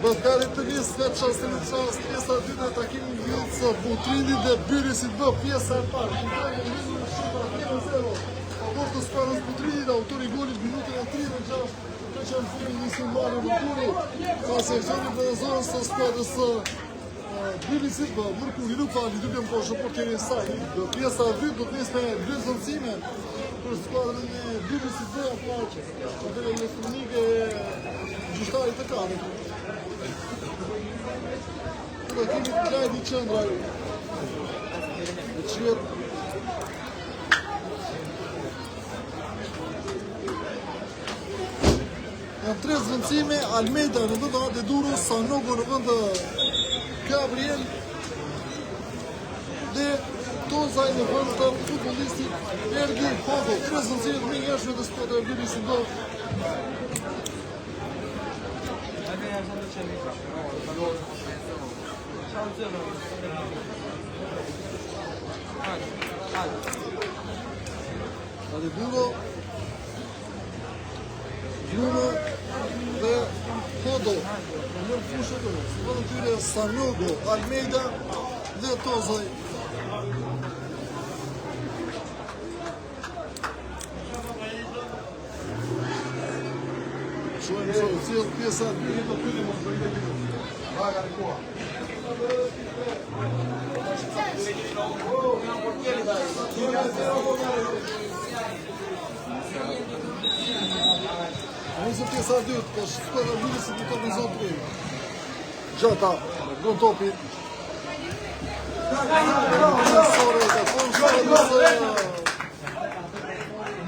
Bëkarit të visë vetë qasë në qasë, pjesa 2 dhe takimin Vilca, Butrini dhe Byrisit bë pjesa e parë. Favor të skuadrës Butrini, autori golit minutën e 36, të që në fundin njësë marë Buturi, pas e gjeni prezorës të skuadrës Byrisit bë Mërkuri, nuk fali, duke më poshë portjerin saj. Pjesa 2 do të njësë me dy zëndësime për skuadrën e Byrisit bë, për elektronike gjyshtarit të kamit. Dhe kemi të klajt i qëndraj dhe qërë janë 3 zvëndësime, Almeida në vëndë Ade Duro, Sanogo në vëndë Gabriel dhe Tozaj në vëndë të futbolisti Ergi Hogo. 3 zvëndësime të mi njëshme të skuadrë e Byrisit bë. Ade Duro, Bruno dhe Hodo, në mërë fushët të së vëndë tyre Sanogo, Almeida dhe Tozaj. Shojnë se u cilë pjesa të Nëse pjesa 2, po shkëtë dhe Byrisit në të zonë të rejë. Gjata, gënë topi. Nësore, dhe ponë shkëtë nëse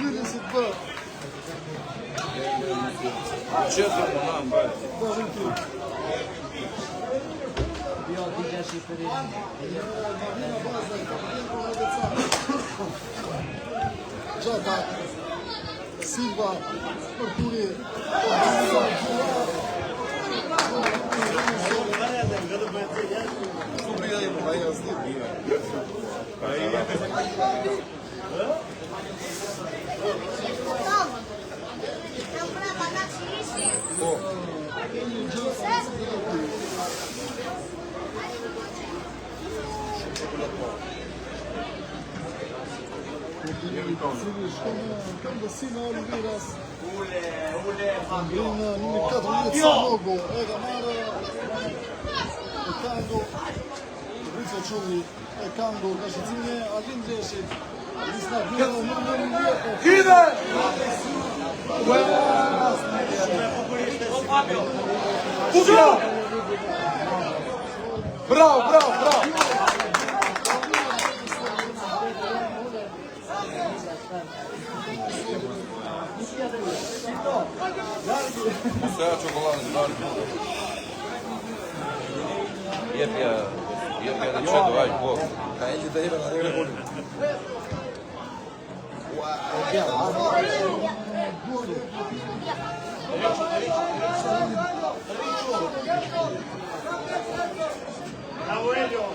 Byrisit bë. Qëtë të përna më bëjtë. Dhe rënë kjo. Gjata, Silva, Mërkuri, Kam dhe si në Oliveras Ngrinë në 14 Sanogo e ka marë e Kango Rico Qulli e Kango ka shëtësinje Alin Gjeshit Nisna Gjene në mjetë Hide! Pushë! Bravo, bravo, bravo! Sve čokoladne darke. Jepja da će dovaj bok. Ka ili da ima na njega volim. Bravo Elio!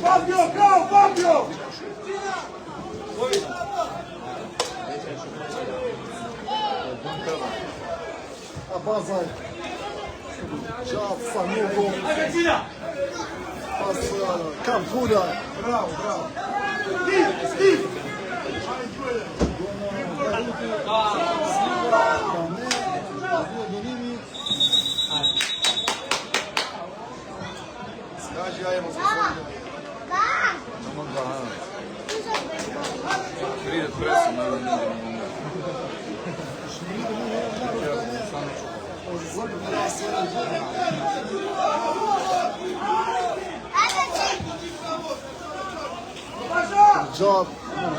Fabio, go, Fabio! Abazaj, Qatë, Sanogo, pas Kampura. Bravo, bravo. Steve! presim, ali ne idemo u nju. Gjatë,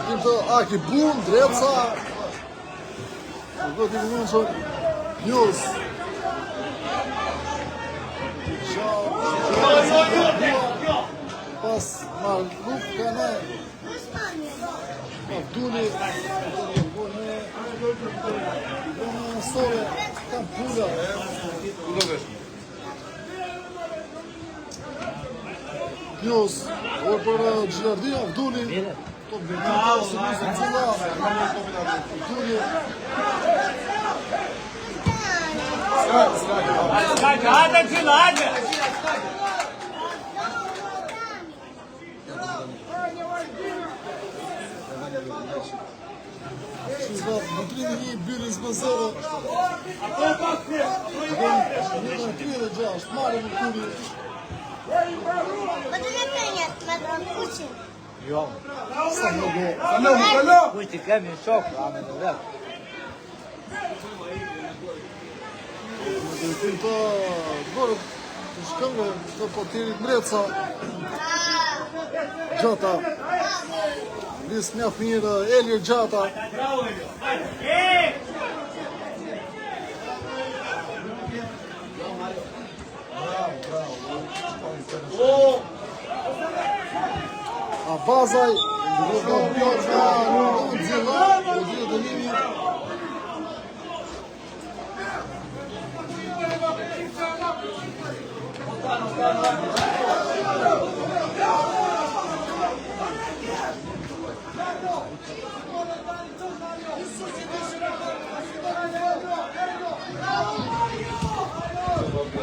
në të Aki Bun, Dreca, do t'i mundë që Njus. Pas Marluk ka ne, Abdulli, Sore, kam Pula. Njus, orë për Gjilardi, Abdulli. Top Bertin, së mësë të cila. Abdulli. Hajde, Gjila, hajde! Shizat, në 31, Byris Mëzero. Në 36, Mare Mërkuri. Po të ne penjet me dronë kuqin? Jo. Sa më go. Kuqi kemi shok, a me në vetë. Në dërtim të gorët të shkëngë të potirit Mreca. Gjata. Lis mjaft mirë Elir Gjata. Abazaj, duke të bjot nga në Zila, në Zila Dëlimi.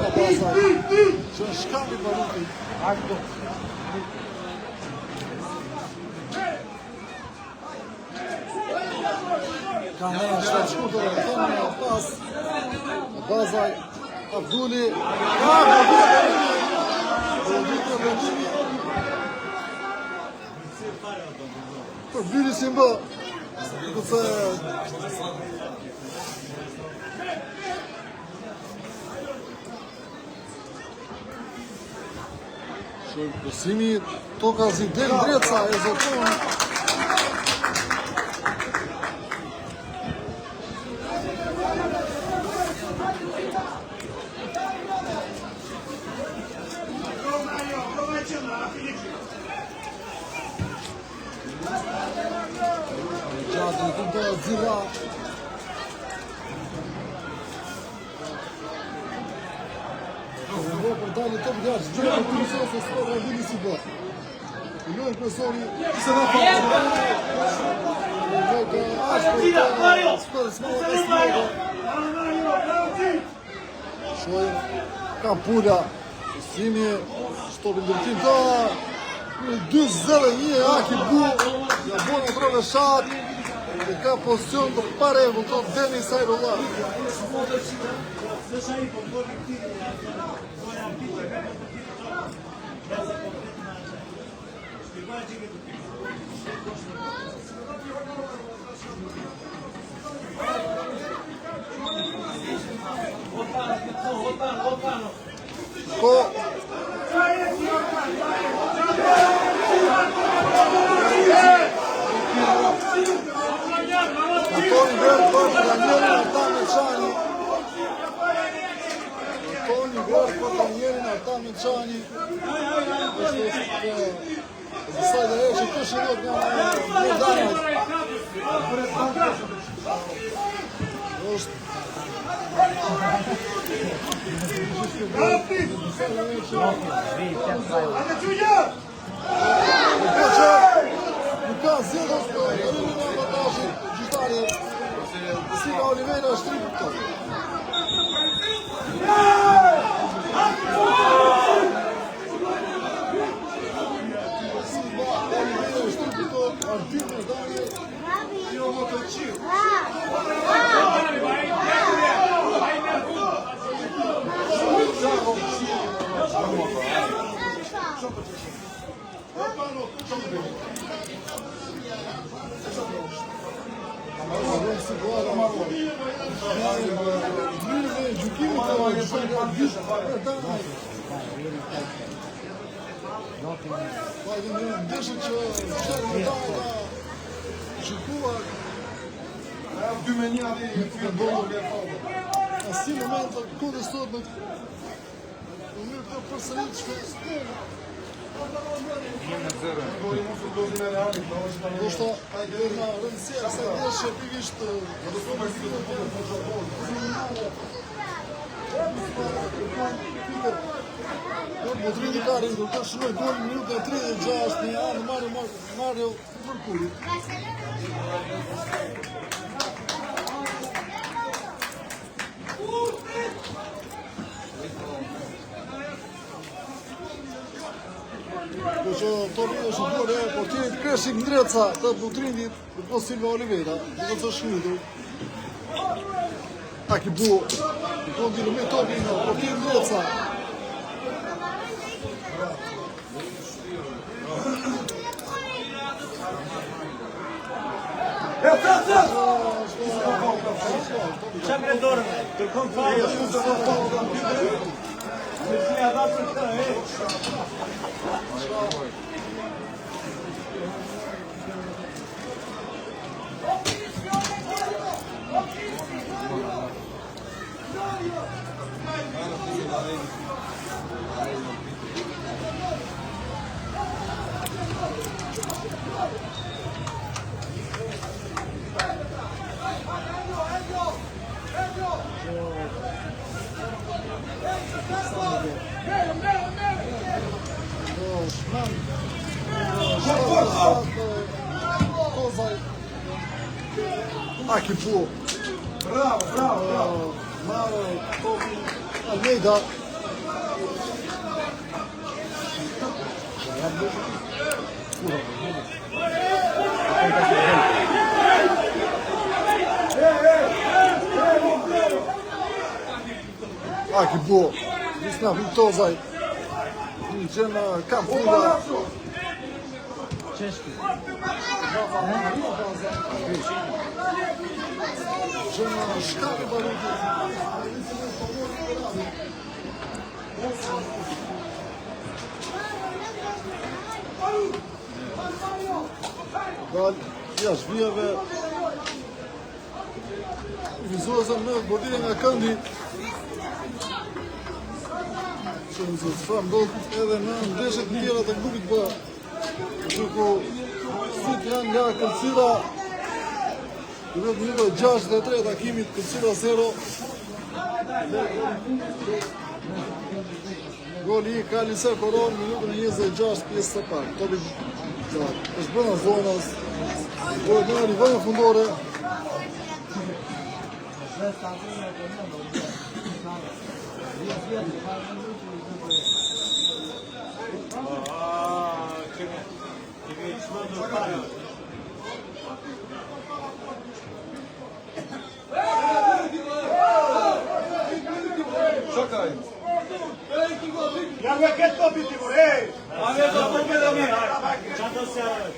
Abazaj, që në shkami baruti. Ashtu. Ka me në shtatë shkurtër, tonë në pas. Abazaj, Abdulli. Për Byri si mbë. Këse... Pësimi toka zi del Dreca e zotonë. Gjatë në të Zila. Për dalë të përgjash, gjërë për të njësë se s'ka dhe vini si bërë. Lojnë profesori, se në fatë. Lojnë të ashtë për të s'përë s'mallë të s'mallë. Shojnë ka Pula, Simi, shtopin dërtim të 2-0-1 Aki Bu, ja bërë në trove shatë, dhe ka pozicion të pare, vëllëton Deni Sajrullah. Po Antoni Verë për Danielin Arta Meqani. Antoni Verë për Danielin Arta Meqani.Ësaj dhe e që të shirot nga në danajt. Nuk ka zjedhës të rrimin e avantajit gjyhtari. Si ka Oliveira është tripë të. Artin në dalje, jo më të qilë. Mënyrë e gjykimit të ndeshët që shërë në ta gjykuar dy me një ati e të ndonër e fabë. Asi moment të kodës sot në mënyrë të përsërit që do shta dhe nga rëndësia se ndeshë pikisht Motrini Karin do të shënoj gol në minutë e 36 në janë Mario Mërkuri. Po që Torino është bërë e portierit Kreshik Ndreca të Butrindit dhe po Silva Oliveira, dhe të shmitur. Aki bu, i kondilu me Torino, portierit Ndreca. Qa me dorën e? Kërkon falë. Me si a dasë të e. Aki bu. Bravo. Maro, Topi, Almeida. Aki bu. Visna Vitozaj. Gjenë kam funda. Çeşki. Gjenë shkapi baruti. Dal, jash vijave. Vizuazën me bordire nga këndi. Që në zësfa ndodhë edhe në ndeshët në tjera të klubit bë. Që ku sit janë nga Këlcira. Në vetë minuta 63 takimit Këlcira 0. Goli i Kalisa Koron, minutën e 26 pjesë të parë. Topi është bëna zonës. Gojë në rivajnë fundore. Ja me këtë topi ti kur, ej! A me të topi dhe me! Qa të se arë?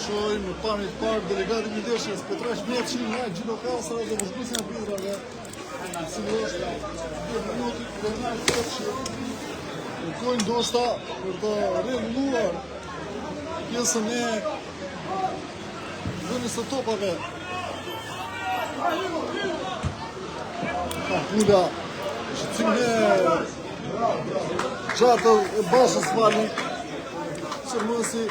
Shojmë pamit parë delegatin një deshës Petrash Mjeqin nga Gjilokasra dhe vëzhgusin e pidrave. Si në është 2 minutit dhe nga këtë që në kojnë ndoshta për të rregulluar pjesën e vënës të topave. Pula shëtësim e gjatë e bashës vali Qërmësi.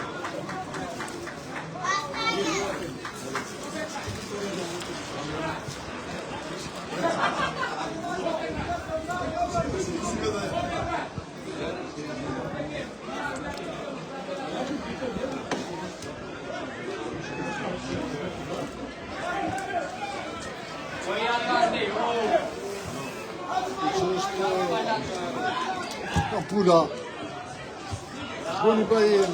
Pula Boni Bajen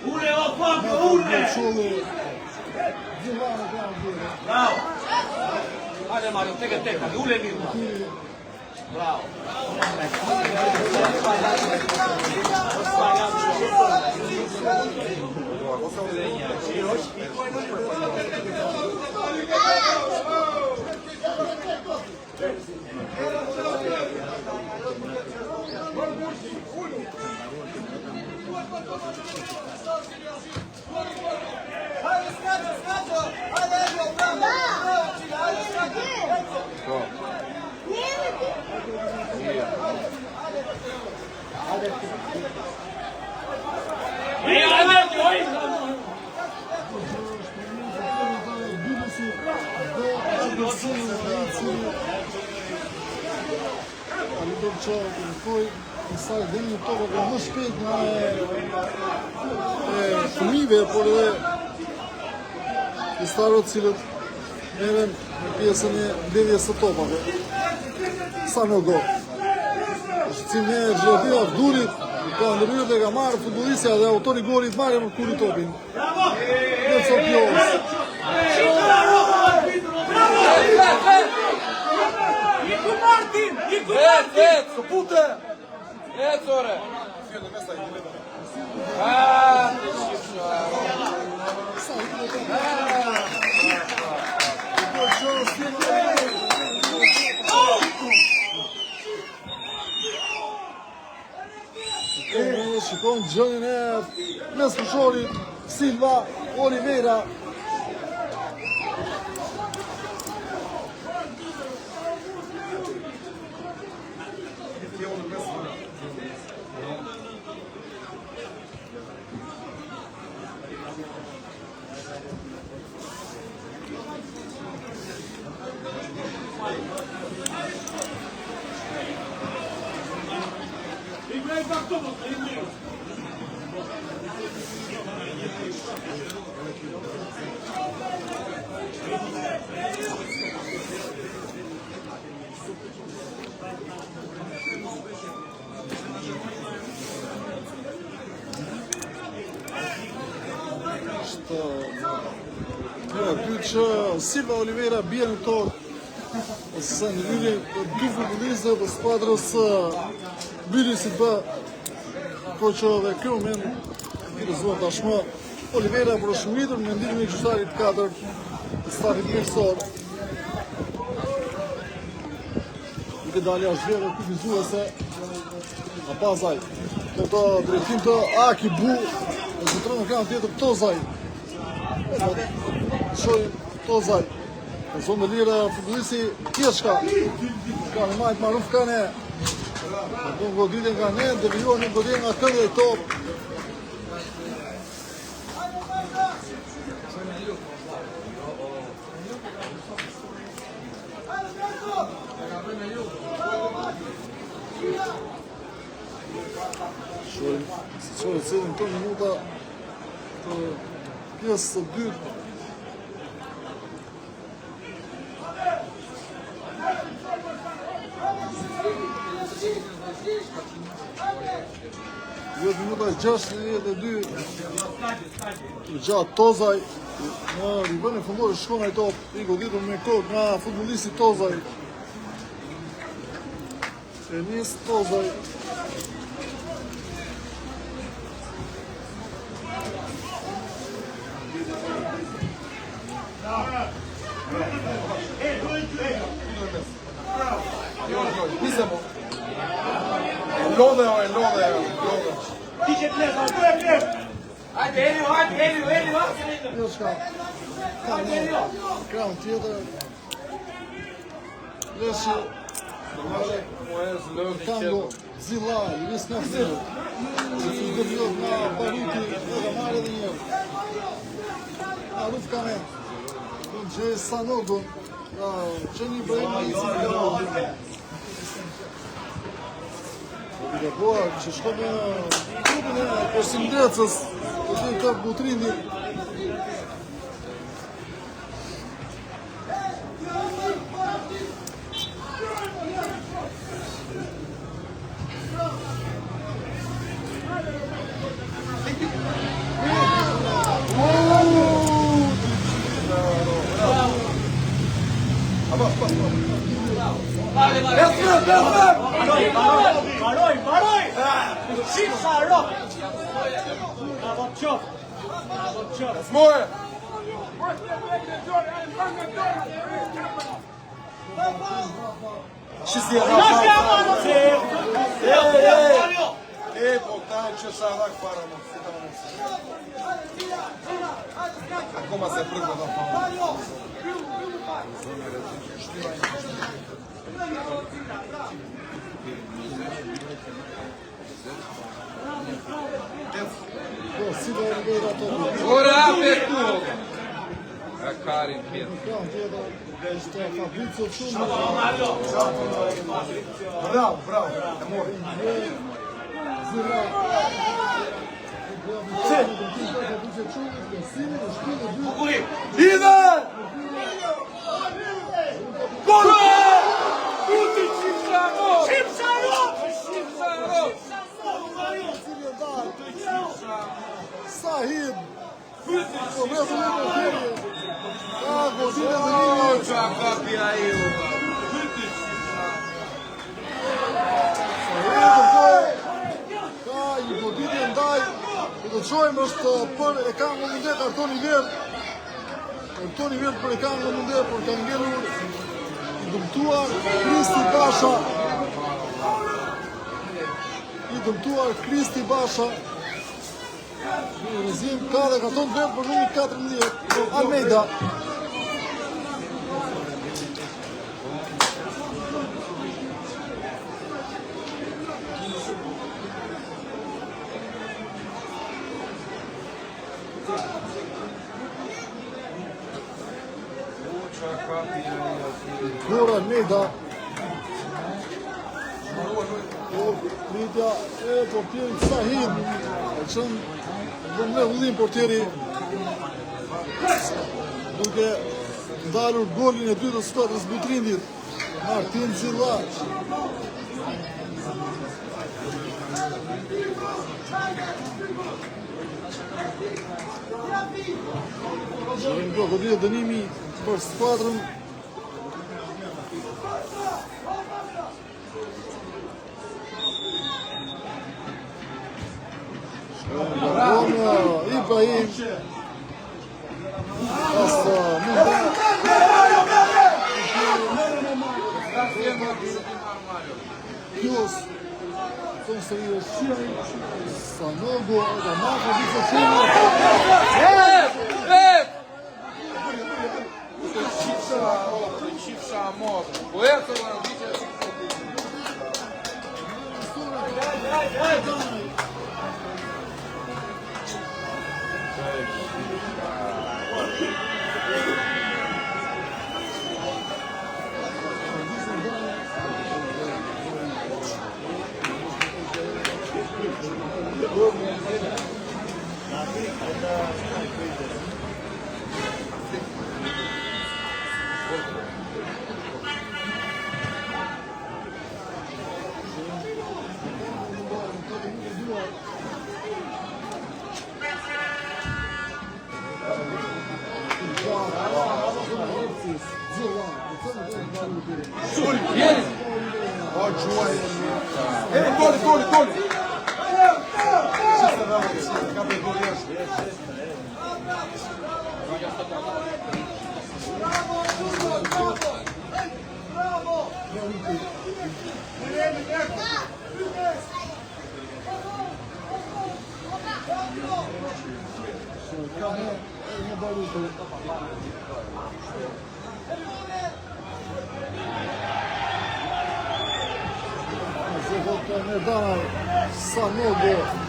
Ule o papi, ule! Qolë Gjëllane ka në dhjere. Bravo! Hajde Mario, teke, ule mirë. Bravo! Saj dhe një tokë dhe më shpejt nga fëmive, por edhe pistarët cilët merren në pjesën e mbledhjes së topave. Sa në go. Si me Zhrodia Vdurit, ka ndërhyrë dhe ka marrë futbolistja dhe autori golit marrë më kuri topin. Nelson Pjos. Iku Martin! Iku Martin! Së pute! Ore! Shikon gjënjën e mes fushorit, Silva, Oliveira. Silva Oliveira bie në tokë ose në lyllje dy futbolistë për skuadrës Bylisit B, po që dhe kjo moment filozofuar tashmë Oliveira për është ngritur në mendimin e gjyqtarit 4 të stafit mjekësor. Duke dalë jashtë vjerë kufizuese Apazaj. Këto drejtim të Akibu, e zotërën në kanë tjetër Tozaj. Shojnë Tozaj. Në zonë në lirë futbolisti Kjeshka. Ka në majtë Maruf Kane. Në goditën nga ne, devijuar në goditën nga këngë e top. Shojnë, si qojnë cilën të minuta të pjesë të dytë. Jo minuta 62 gjatë Tozaj në rivën e fundore shkon ai top i goditur me kokë nga futbollisti Tozaj. Enis Tozaj. Lodhe. Dice plesa, tu e plesa. Hajde, Elio. Jo shka. Kram tjetër. Leshi. Tango. Zila. Luis Nafzir. Që të zgërbjot nga Baruti. Edhe marrë edhe një. Aruf Kane. Që e Sanogun. Që një bëjmë i si Gaboa që shko me klubin e Kosimdrecës të të të Butrindi. Baroj! Shqip sa rop! Bravo, qof! Moje! Bogdan će sa ovak parama. Acum se prângă la fauna. Ora apertura! A cara inteira. Bravo, bravo. Amor. Ide! Gol! Uti Čipšano! Sahib! Godina Danilo! Čaka pijaju! Ka i godinje ndaj, do të shojmë është për e ka në mundet Artoni Verdh. Artoni Verdh për e ka në mundet, për ka ngelur i dëmtuar Kristi Basha. I dëmtuar Kristi Basha. Në rëzim ka dhe Artoni Verdh për numri 14, Almeida. Gora Almeida. Lidja e portierit Sahid. E qënë dhe me ullim portieri duke ndalur golin e dytë të skuadrës Butrindit, Martin Zillaç. Godinja dënimi për skuadrën Ibrahim Asa Pius Construiu Sanogo da Marca Bizantino Чипша мог. У этого Sanogo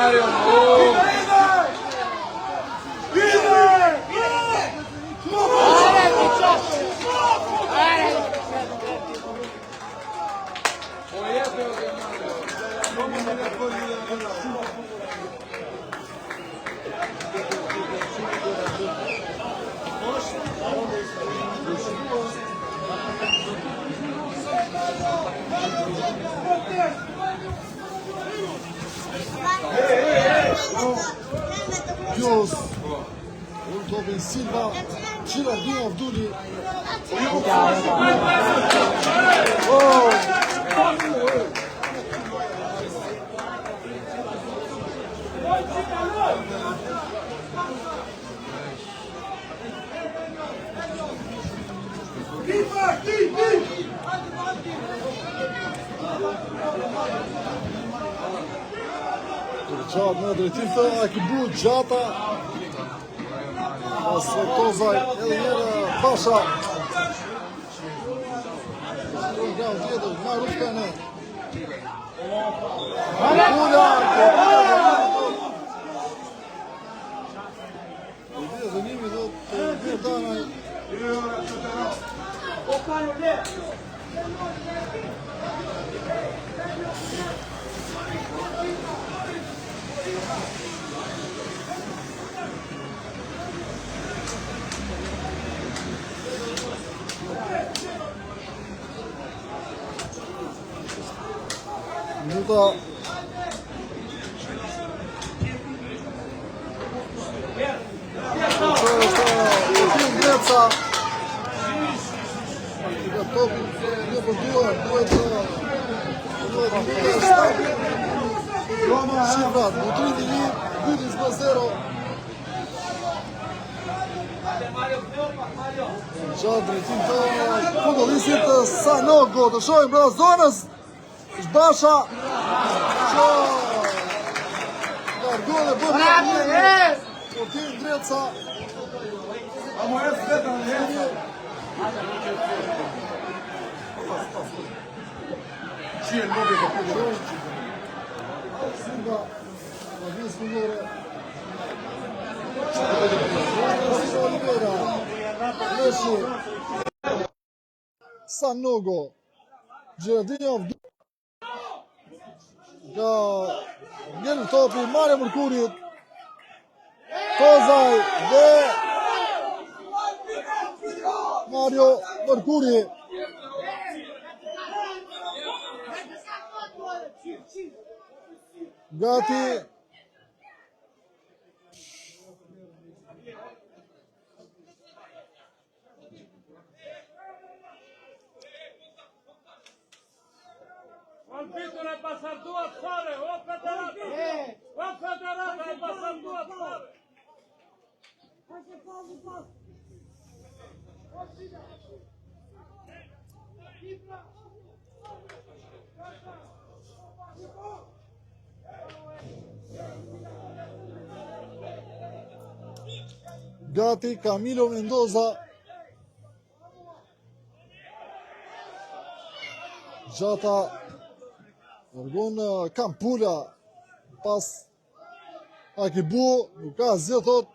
Mario Hey! Gjos. Unë topin Silva. Qira Duma Vduli. Gjatë në drejtim të Akibu Gjata. Pas Tozaj edhe njërë Pasha. Nga tjetër, nga Rufkane. Kula, dënimi do të bërë danaj. Minuta Greca nga topin një përduar duhet shifrat Mutrit i li 2-0 gjatë drejtim të futbollistit Sanogo të shojmë pra zonës Basha që largohë dhe bërë Portin Greca Silva Vagnis Fungore Olivera Leshi Sanogo Gjeradinjov nga ngellë topi Mario Mërkurit Kozaj dhe Mario Mërkuri gati Arbitro e pasar duat fare, o federata e pasar duat fare. gati Camilo Mendoza Gjata largon Kampula pas Akibu nuk ka zë thot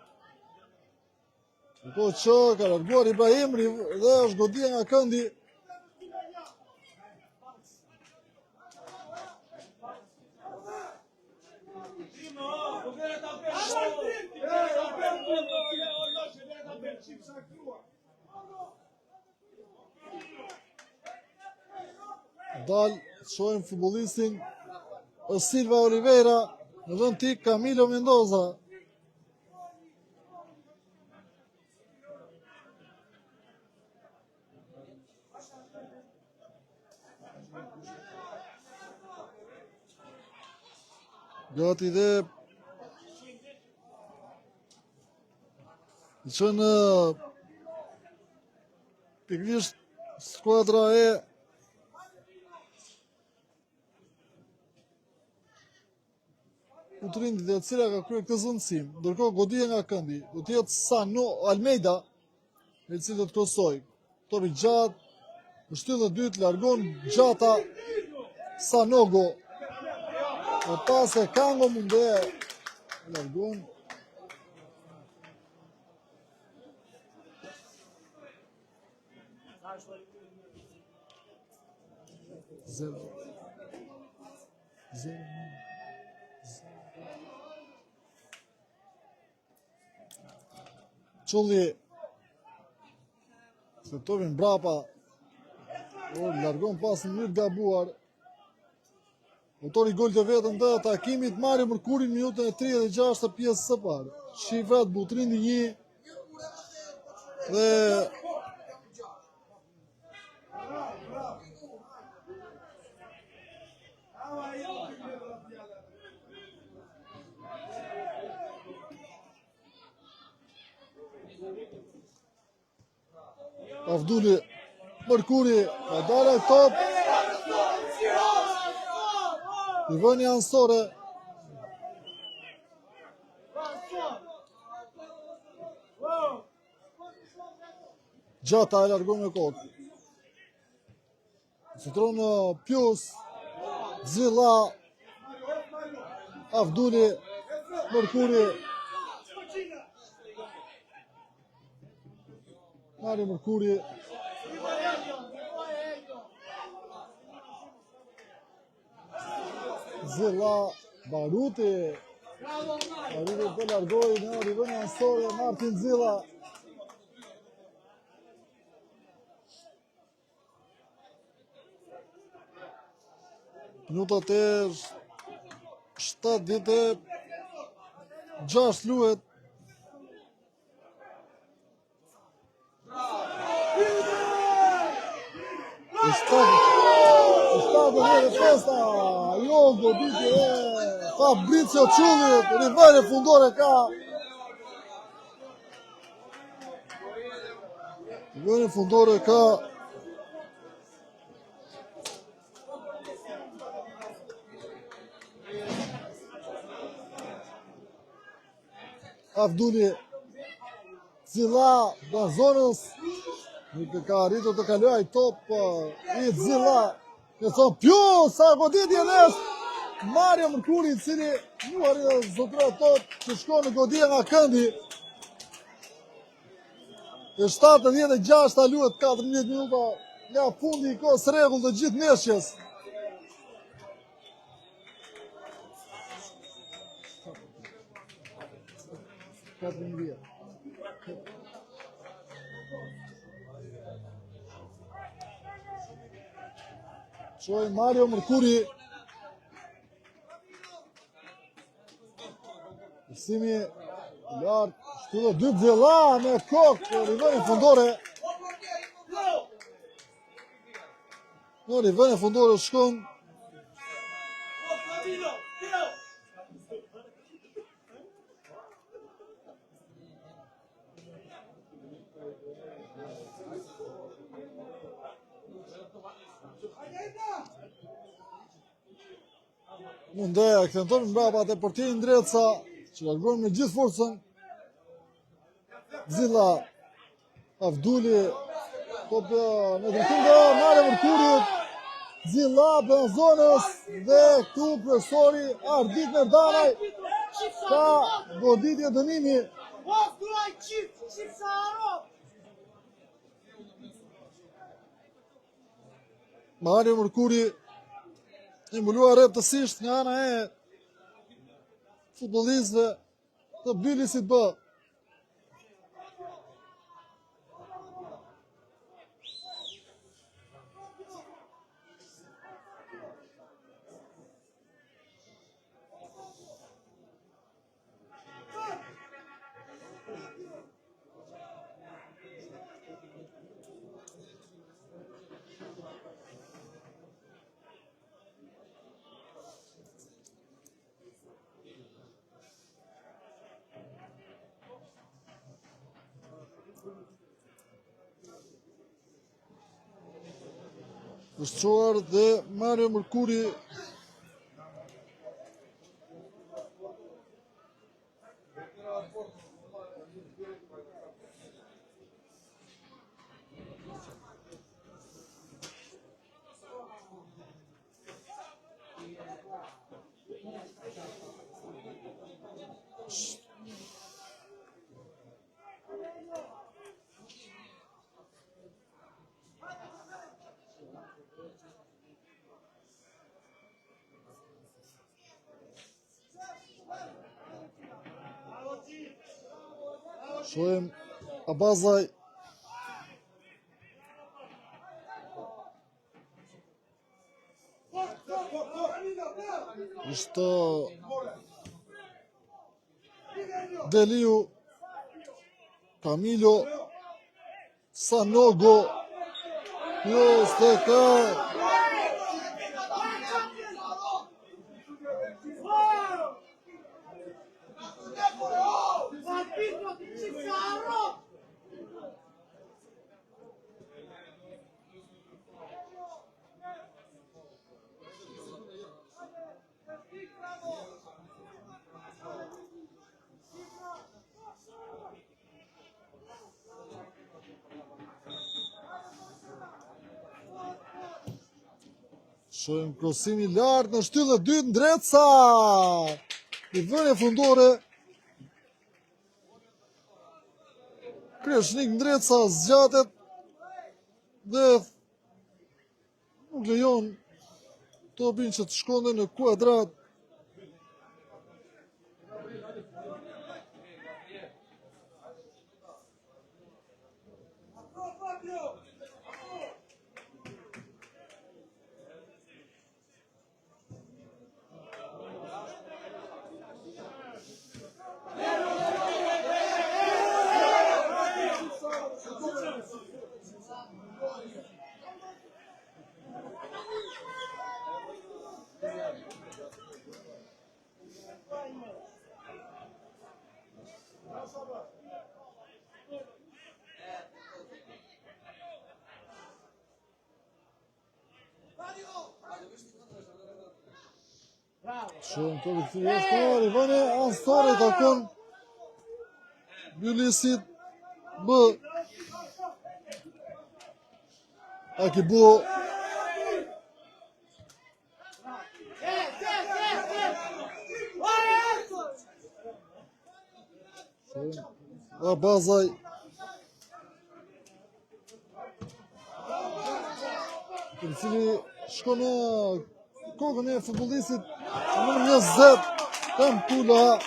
ko që ka larguar Ibrahim dhe është goditje nga këndi dal shojmë futbollistin Silva Oliveira në vend të Camilo Mendoza gati dhe që në pikërisht skuadra e Utrindit dhe cila ka kryer këtë zëndësim, ndërkohë goditje nga këndi, do të jetë Sano Almeida, me cili do të krosoj. Topi gjatë, në shtyllën e dytë largon Gjata Sanogo. E pas e Kango Munde largon Zero. Qulli se topin brapa largon pas në mënyrë gabuar Autori gol të vetëm të takimit Mario Mërkuri në minutën e 36 të pjesës së parë. Shifrat Butrin 1 dhe Avduli Mërkuri ka dalë top. I vëni ansore. Gjata e largon me kokë. Sutron Pius, Zilla, Avduli Mërkuri. Mario Mërkuri. Zilla, Baruti. Baruti të largoj në rivënë ansore, Martin Zilla. Minutat e 76 luhet. Stato delle festa, jo goditje e Fabrizio Çullit, rivale fundore ka. Rivale fundore ka. Avduli Zilla në zonës. Nuk ka arritur të kaloj top i Zilla. Në thonë Pius, sa goditje nes Mario Mërkuri, i cili nuk arritur zotra top që shko në goditje nga këndi. E 76 ta luhet 14 minuta nga fundi i kohës rregull të gjithë ndeshjes. Shoj Mario Mërkuri. Mësimi lartë, shtullë dy Zilla me kokë, rivënë fundore. Në rivënë fundore shkon. Mundeja këtënton mbrapa të portieri Ndreca, që largon me gjithë forcën. Zilla, Avduli, top në drejtim të Mario Mërkurit. Zilla për zonës dhe këtu profesori Ardit Merdanaj ka goditje dënimi. Mario Mërkuri i mbuluar rëptësisht nga ana e futbollistëve të Bilisit B. Vështruar dhe Mario Mërkuri. Shohem Abazaj. është Deliu, Camilo, Sanogo, është ka shohim krosimi lartë në shtyllë e dytë Ndreca. I vënë fundore. Kreshnik Ndreca zgjatet dhe nuk lejon topin që të shkonde në kuadrat. Shohim të rikëthi jashtë Ivane Ansari takon Bylisit bë Akibo Abazaj i cili shkon në kokën e futbollistit numër 20 Tempula.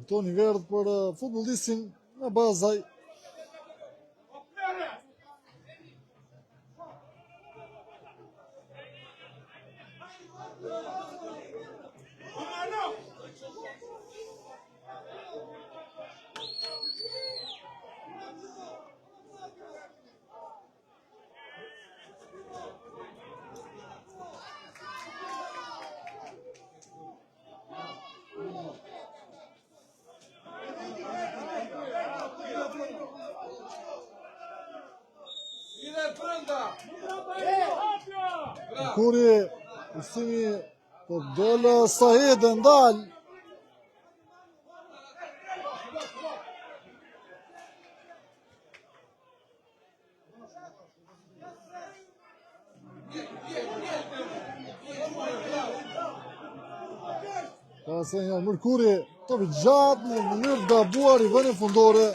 Toni Verdh për futbollistin Abazaj. Kuri usimi të dole Sahid e ndal. Pasë një Mërkuri topi gjatë në mënyrë gabuar i vënë fundore.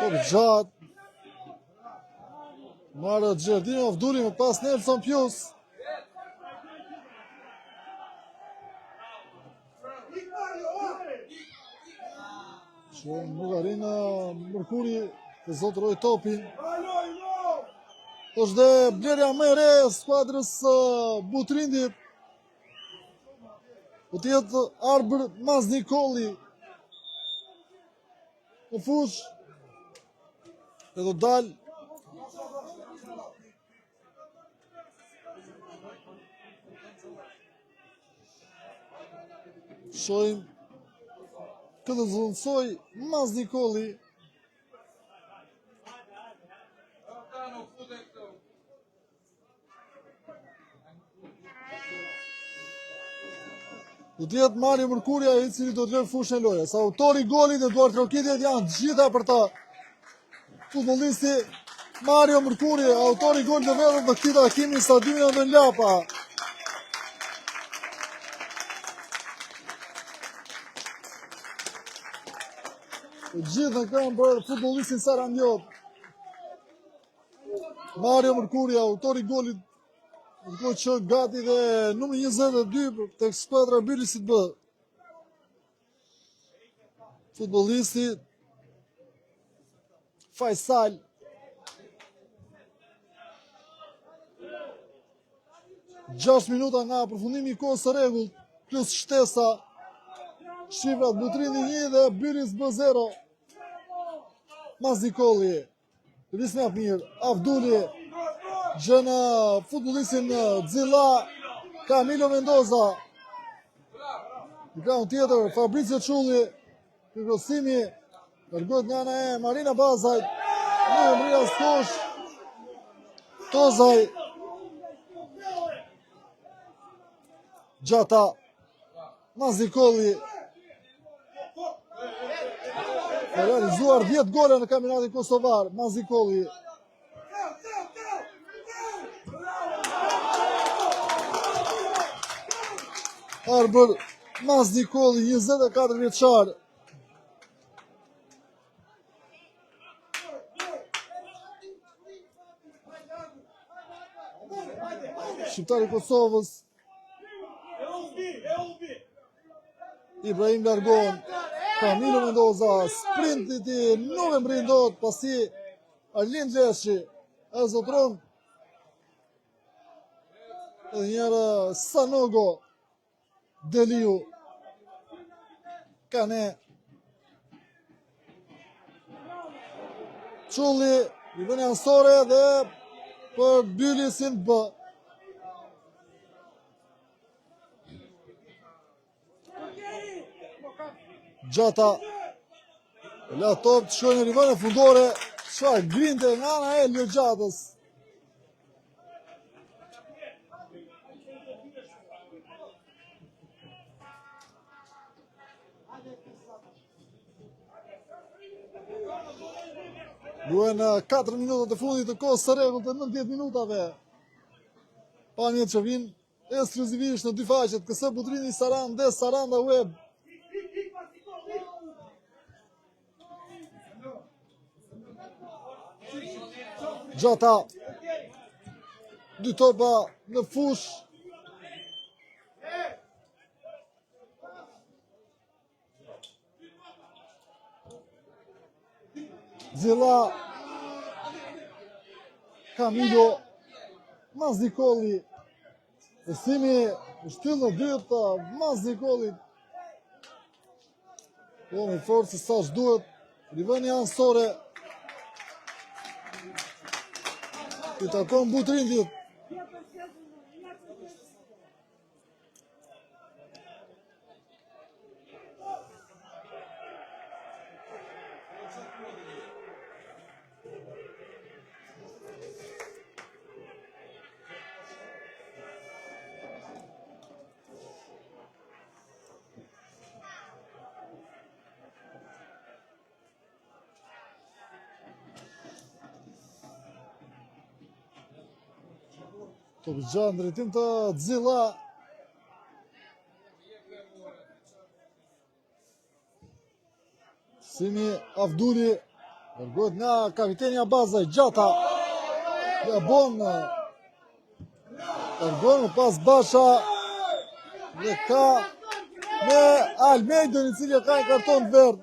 Topi gjatë. Marë Gjerdinov duri me pas Nelson Pius. Që Bugarina Mërkuri të zotëroj topin. është dhe blerja më e re e skuadrës Butrindit. Do të jetë Arbër Maznikolli në fush dhe do dalë shohim këtë zëvendësoi Maznikolli. do të jetë Mario Mërkuria i cili do të lërë fushën e lojës. Autori i golit e Eduard Trokitjet janë gjitha për ta. Futbollisti Mario Mërkuri, autori i golit të vetëm në këtij takimi në stadiumin e Lapa. Gjithë në këmë për futbollistin Sarandiot. Mario Mërkuri, autori i golit, do që gati dhe numër 22 tek skuadra e Bylisit B. Futbollisti Faisal. Gjashtë minuta nga përfundimi i kohës së rregullt, plus shtesa. Shifrat Butrindi 1 dhe Bylis B 0. Maznikolli, Risnjap mirë, Avduli, gjënë futbollistin Xilla, Camilo Mendoza. Në kraun tjetër, Fabrizio Çulli, përkrosimi, largohet nga ana e Marina Bazajt, në Emria Stosh, Tozaj, Gjata, Maznikolli, ka realizuar 10 gole në kampionatin kosovar, Maznikolli. Arbër Maznikolli, 24 vjeçar. Shqiptari i Kosovës, Ibrahim largon, Camilo Mendoza, sprintit i nuk e mbrin dot pasi Arlind Leshi e zotron. Edhe njërë Sanogo, Deliu, Kane, Çulli, i vënë ansore dhe për Bylisin B. Gjata, la top të shkojnë në rivënë fundore, çfarë grinte nga ana e Lëgjatës. Duhen 4 minutat të fundit të kohës së rregullt të 90 minutave. Pamjet që vinë ekskluzivisht në dy faqet, KS Butrindi Saran dhe Saranda Web. Gjata, dy topa në fush. Xilla, Camilo, Maznikolli, Besimi, shtyllë në dytë, Maznikolli. Po me forcë sa ç'duhet, rivënia ansore. I takon Butrindit. Top gjatë në drejtim të Xilla. Simi Avduli, largohet nga kapiteni Bazaj, Gjata. Gabon, largon pas Basha. Dhe ka me Almeidën i cili ka një karton verdh.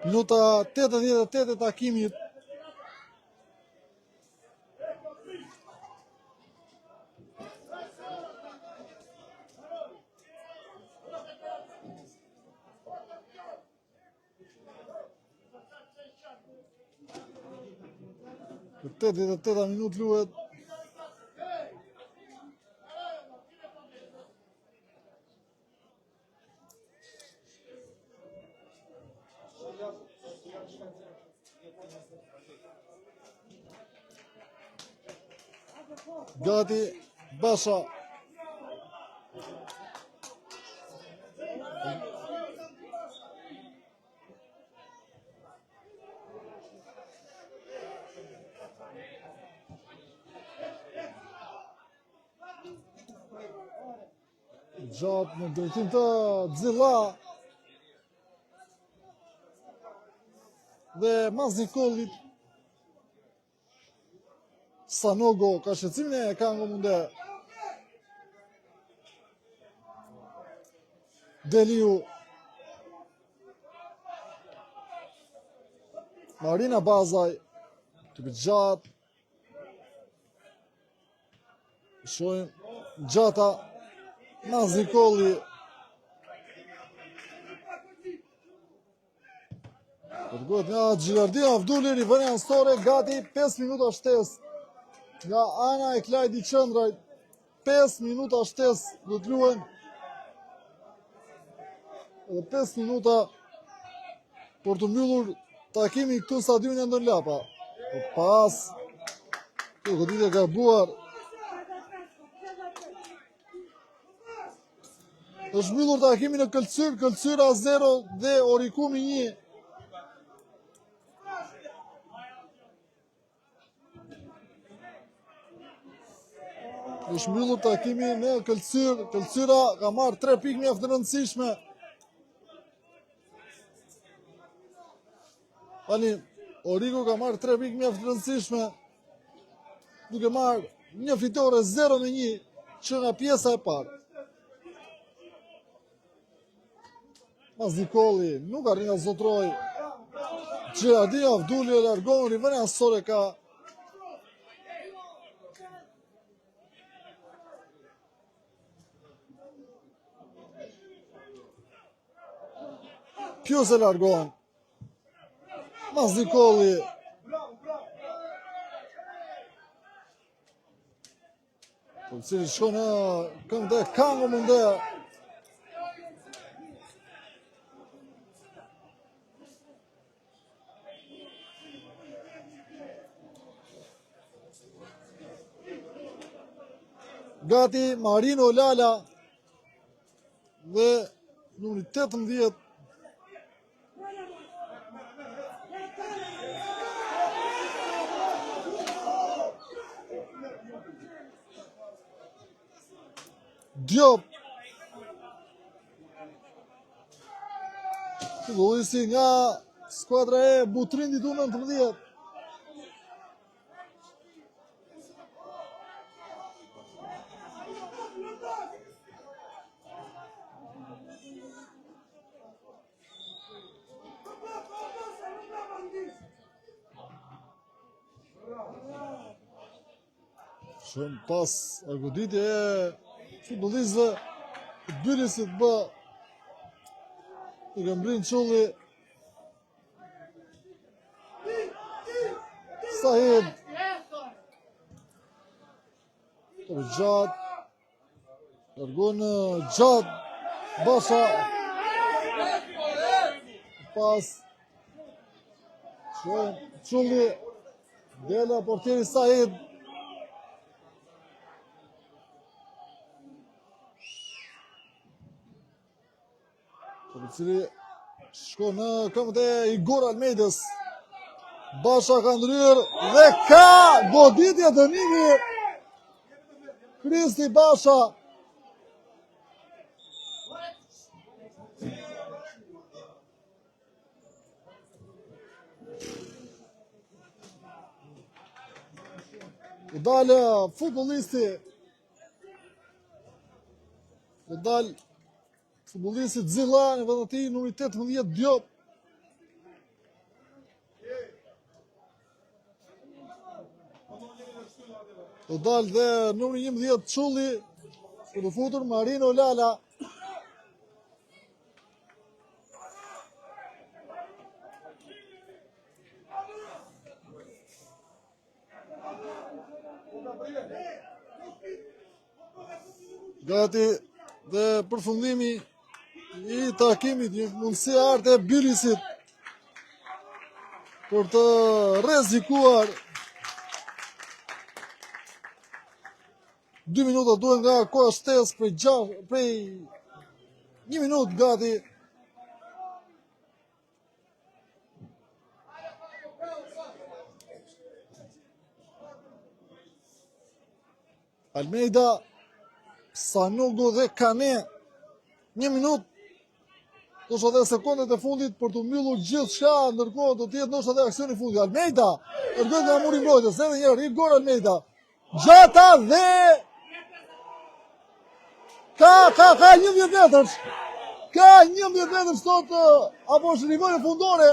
Minuta 88 e takimit. Për 88 minutë luhet. Gati Basha. Gjatë në drejtim të Xilla dhe mas një kollit Sanogo ka shqecimin e Kango Munde. Deliu Marina Bazaj të për gjatë. Shojnë gjata Mazikolli. Përgohet nga Gjirardina Avdulli, rivënja në store, gati 5 minuta shtesë nga ana e Klajdi Qëndraj. 5 minuta shtesë do të luhen. Edhe 5 minuta për të mbyllur takimi këtu në stadionin e Ndërlapa. Pas të goditje ka buar. Është mbyllur takimi në Këlcyr, Këlcyra 0 dhe Orikumi 1. Është mbyllur takimi në Këlcyr, Këlcyra ka marrë 3 pikë mjaft të rëndësishme. Tani Oriku ka marrë 3 pikë mjaft të rëndësishme, duke marrë një fitore 0-1 që nga pjesa e parë. Mazikolli nuk arrin nga zotroj. Gjirardina Avdulli e largon rivënja nësore ka. Pjus e largon. Mazikolli. Cili shkon në kënd e Kango Munde. Gati Marino Lala dhe numri 18 Diop. Futbollisti nga skuadra e Butrindit U19. Shumë pas goditje e futbollistëve të Bylisit bë i Gëmbrin Çulli. Sahid të gjatë largon gjatë Basha pas Çulli dela portieri Sahid. I cili shko në këmbët e Igor Almeidës. Basha ka ndryrë dhe ka goditje dënimi. Kristi Basha. U dalë futbollisti. U dalë futbollisti Xilla në vend të tij numri 18 Diop. U dal dhe numri 11 Çulli, për të futur Marino Lala. Gati dhe përfundimi i takimit, një mundësi arte e Bylisit për të rrezikuar. 2 minuta duhen nga koha shtesë prej 1 minutë gati. Almeida, Sanogo dhe Kane. 1 minutë. Ndoshta edhe sekondet e fundit për të mbyllur gjithçka, ndërkohë do të jetë ndoshta edhe aksioni i fundit. Almeida, dërgon nga muri mbrojtës, edhe një herë Igor Almeida. Gjata dhe ka 11 metrësh. Ka 11 metrësh sot apo është rivoja fundore.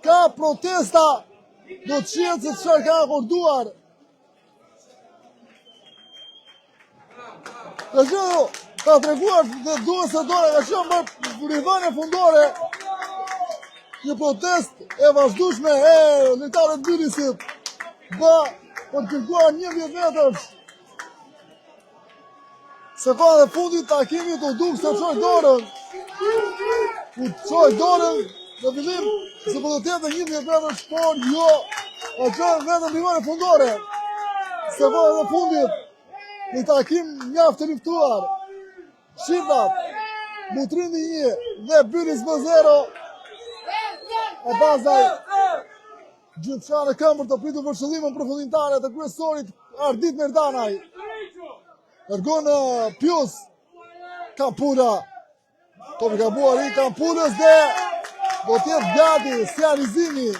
Ka protesta, do të shihet se çfarë ka akorduar. Ka treguar dhe duhet se dora ka qenë për rivane fundore. Një protest e vazhdueshme e lojtarëve të Bylisit për të kërkuar 11 metrësh. Sekondat e fundit takimit u duk se çoi dorën. U çoi dorën në fillim se po do të jetë 11 metrësh, por jo. O qenë vetëm rivane fundore. Sekondat e fundit një takim mjaft të luftuar. Shqiptat, Butrindi 1 dhe Bylis 0. E pastaj gjithçka në këmbër të pritur për shëllimën përfundimtare të kryesorit Ardit Merdanaj. Largon Pius Kampula. Topi ka buar i Kampulës dhe do të jetë gati sjanizimi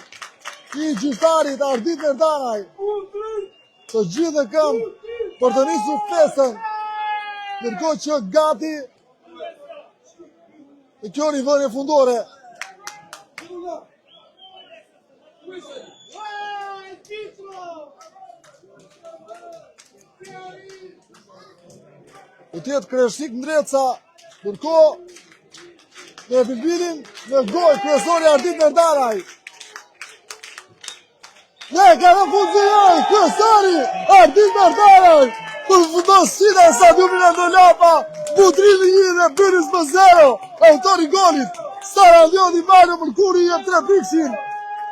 i gjyqtarit Ardit Merdanaj. Të gjithë në këmbë për të nisur festën. Ndërkohë që gati e kjo rivënie fundore. Do të jetë Kreshik Ndreca, ndërkohë me Bilbilin në gol kryesori Ardit Merdanaj. Ne ka në funcionoj kryesori Ardit Merdanaj. Për fundon sida e stadiumin e Ndolapa, Butrindi 1 dhe Bylis 0. Autori golit Sara Leoni Mario Mërkuri jep 3 pikshin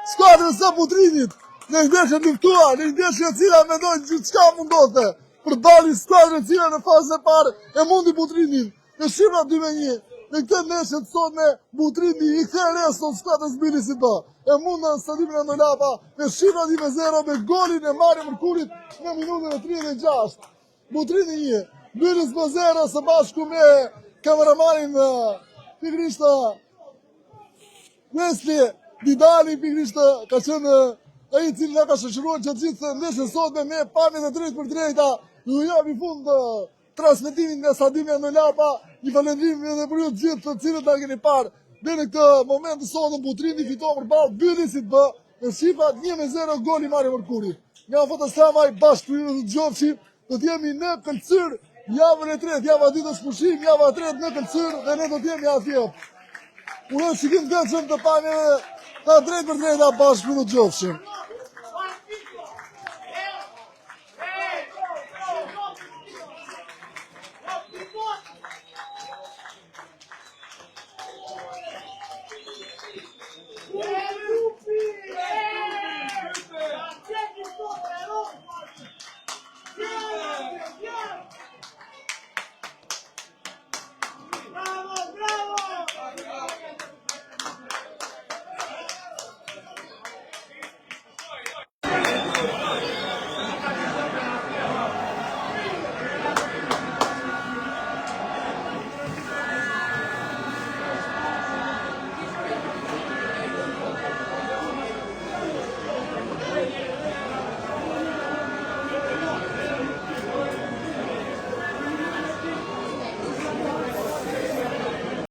skuadrës së Butrindit në ndeshje luftuar, në ndeshje e cila mendojnë gjithçka mundote përballë skuadrës e cila në fazën e parë e mundi Butrindin në shifra 2-1. Në këtë ndeshje të sotme Butrindi i kthe reston skuadrës Bylisit B. E mundën stadiumin e Ndolapa në shifra 2-0 me golin e Mario Mërkurit në minutën e 36. Butrindi 1, Bylis 0 së bashku me kameramanin pikrisht Wesley Didali, pikrisht ka qenë ai i cili na ka shoqëruar gjatë gjithë ndeshjes sotme me pamjet e drejtë për drejta. Ju jap i fund transmetimin nga stadiumi Ndolapa. Një falëndrim edhe për ju të gjithë të cilët na keni parë. Deri në këtë moment të sotëm Butrindi fiton përballë Bylisit B në shifra 1-0 goli Mario Mërkuri. Nga Fotosavaj bashkë ju dëgjofshim. Do të jemi në Këlcyr javën e tretë, java 2 është pushim, java e tretë në Këlcyr dhe ne do të jemi atje. Unë shikim të gatshëm të pamjeve të drejtë për drejta bashkë ju dëgjofshim.